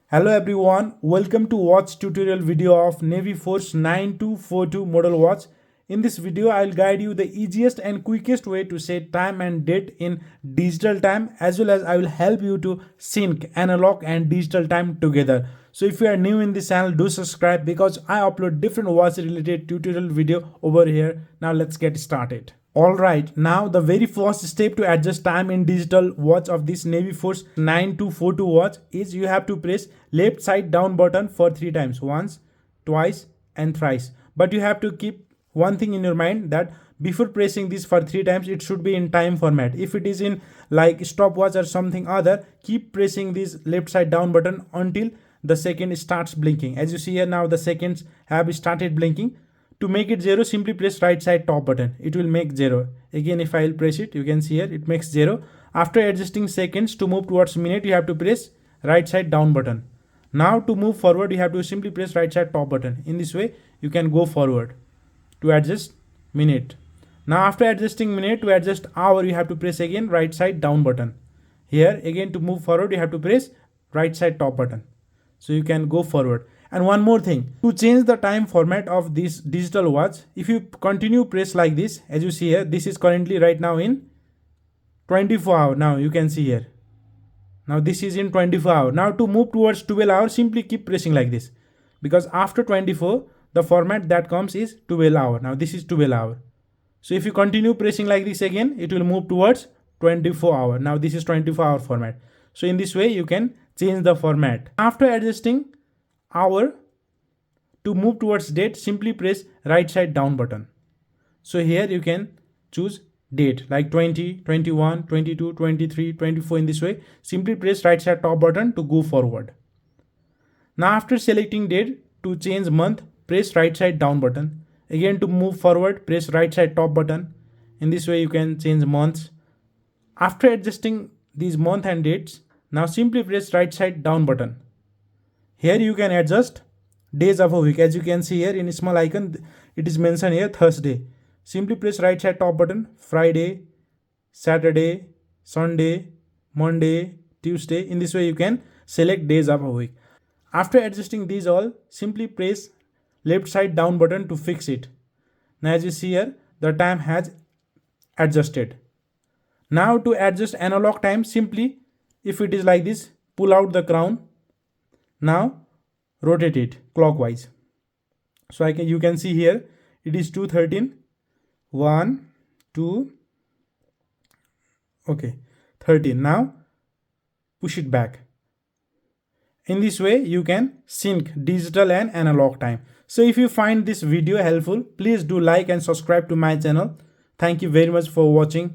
Hello everyone, welcome to watch tutorial video of Naviforce 9242 model watch. In this video, I'll guide you the easiest and quickest way to set time and date in digital time, as well as I will help you to sync analog and digital time together. So if you are new in this channel, do subscribe because I upload different watch related tutorial video over here. Now let's get started. Alright, now the very first step to adjust time in digital watch of this Naviforce 9242 watch is you have to press left side down button for 3 times. Once, twice and thrice. But you have to keep one thing in your mind that before pressing this for 3 times, it should be in time format. If it is in like stopwatch or something other, keep pressing this left side down button until the second starts blinking. As you see here now, the seconds have started blinking. To make it 0, simply press right side top button. It will make 0. Again, if I will press it, you can see here it makes 0. After adjusting seconds, to move towards minute, you have to press right side down button. Now to move forward, you have to simply press right side top button. In this way, you can go forward to adjust minute. Now after adjusting minute, to adjust hour, you have to press again right side down button. Here again, to move forward, you have to press right side top button. So you can go forward. And one more thing, to change the time format of this digital watch, if you continue press like this, as you see here, this is currently right now in 24 hour. Now you can see here. Now this is in 24 hour. Now to move towards 12 hour, simply keep pressing like this. Because after 24, the format that comes is 12 hour. Now this is 12 hour. So if you continue pressing like this again, it will move towards 24 hour. Now this is 24 hour format. So in this way, you can change the format. After adjusting hour, to move towards date, simply press right side down button. So here you can choose date like 20, 21, 22, 23, 24. In this way, simply press right side top button to go forward. Now after selecting date, to change month, press right side down button. Again, to move forward, press right side top button. In this way, you can change months. After adjusting these month and dates, now simply press right side down button. Here you can adjust days of a week. As you can see here in a small icon, it is mentioned here Thursday. Simply press right side top button. Friday, Saturday, Sunday, Monday, Tuesday. In this way, you can select days of a week. After adjusting these all, simply press left side down button to fix it. Now as you see here, the time has adjusted. Now to adjust analog time, simply if it is like this, pull out the crown. Now rotate it clockwise. So you can see here it is 2:13. 1, 2, okay, 13. Now push it back. In this way, you can sync digital and analog time. So if you find this video helpful, please do like and subscribe to my channel. Thank you very much for watching.